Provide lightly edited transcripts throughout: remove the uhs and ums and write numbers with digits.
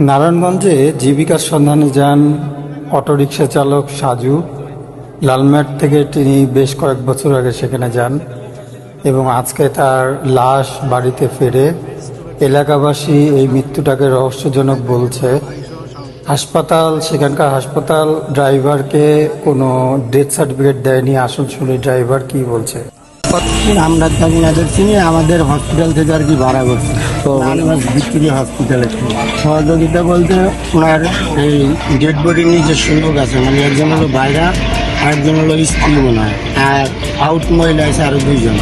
নারায়ণগঞ্জে জীবিকার সন্ধানে যান অটোরিকশা চালক সাজু। লালমাট থেকে তিনি বেশ কয়েক বছর আগে সেখানে যান এবং আজকে তার লাশ বাড়িতে ফেরে এলাকাবাসী এই মৃত্যুটাকে রহস্যজনক বলছে। সেখানকার হাসপাতাল ড্রাইভারকে কোনো ডেথ সার্টিফিকেট দেয়নি। আসল শুনে ড্রাইভার কি বলছে। আমরা তাদের চিনি, আমাদের হসপিটাল থেকে আর কি ভাড়া করছে তো ভিক্টোরিয়া হসপিটালে সহযোগিতা বলতে ওনার এই ডেড বডির নিজস্ব লোক আছে, মানে একজন হলো বাইরা আর একজন হলো স্ত্রী মনে হয়, আর আউট মহিলা আছে আরো দুইজন।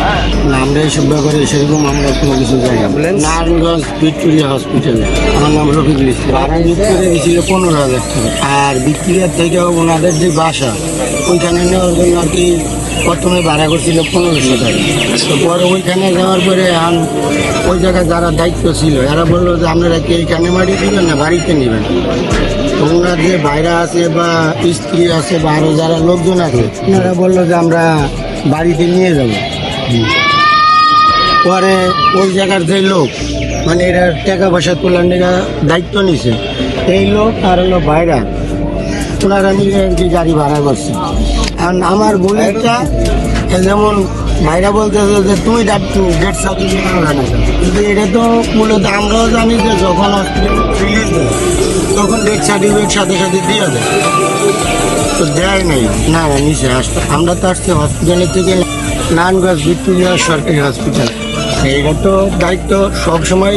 আমরা এইসব ব্যাপারে সেরকম আমরা কোনো কিছু যাই না। নারায়ণগঞ্জ ভিক্টোরিয়া হসপিটালে আমার নাম রফিকুল ইসলাম। ভাড়া ভিক্টোরিয়া গেছিল 15,000 টাকা, আর ভিক্টোরিয়ার থেকে ওনাদের যে বাসা ওইখানে নেওয়ার জন্য আর কি প্রথমে ভাড়া করছিল 1500 টাকা। তো পরে ওইখানে যাওয়ার পরে ওই জায়গায় যারা দায়িত্ব ছিল এরা বললো যে আপনারা কি এইখানে বাড়ি দিবেন না বাড়িতে নেবেন। তো ওনার যে ভাইরা আছে বা স্ত্রী আছে বা আরও যারা লোকজন আছে ওনারা বললো যে আমরা বাড়িতে নিয়ে যাব। পরে ওই জায়গার যে লোক মানে এরা টাকা পয়সা তোলার দায়িত্ব নিছে, এই লোক আর হলো ভাইরা ওনারা মিলে আর কি গাড়ি ভাড়া করছে। আর আমার বোনেরটা যেমন ভাইরা বলতেছে যে তুমি ডেট সার্টিফিকেট আনবে না, কিন্তু এটা তো মূলত আমরাও জানি যে যখন হসপিটাল রিলিজ দেয় তখন ডেট সার্টিফিকেট সাথে সাথে দিয়ে দেয়, তো দেয় নাই। না নিচে আমরা তো আসছি হসপিটালের থেকে নারায়ণগঞ্জ ভিক্টোরিয়া সরকারি হসপিটাল। এইটা তো দায়িত্ব সবসময়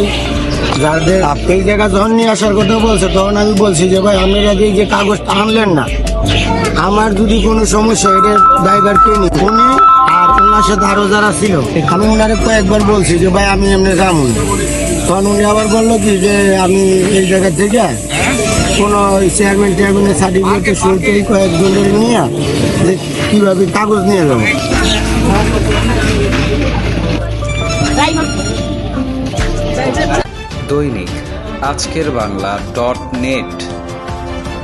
যাদের এই জায়গা যখন নিয়ে আসার কথা বলছে তখন আমি বলছি যে ভাই আপনারা যে কাগজটা আনলেন না, আমার যদি কোনো সমস্যা এটা ড্রাইভার কে নি উনি আর ওনার সাথে আরো যারা ছিল। আমি ওনারে কয়েকবার বলছি যে ভাই আমি এমনি যাবো, তখন উনি আবার বললো কি যে আমি এই জায়গা থেকে কোনো চেয়ারম্যানের সার্টিফিকেটের শুরুতে কয়েকজনের নিয়ে যে কীভাবে কাগজ নিয়ে যাবো। দৈনিক আজকের বাংলা .net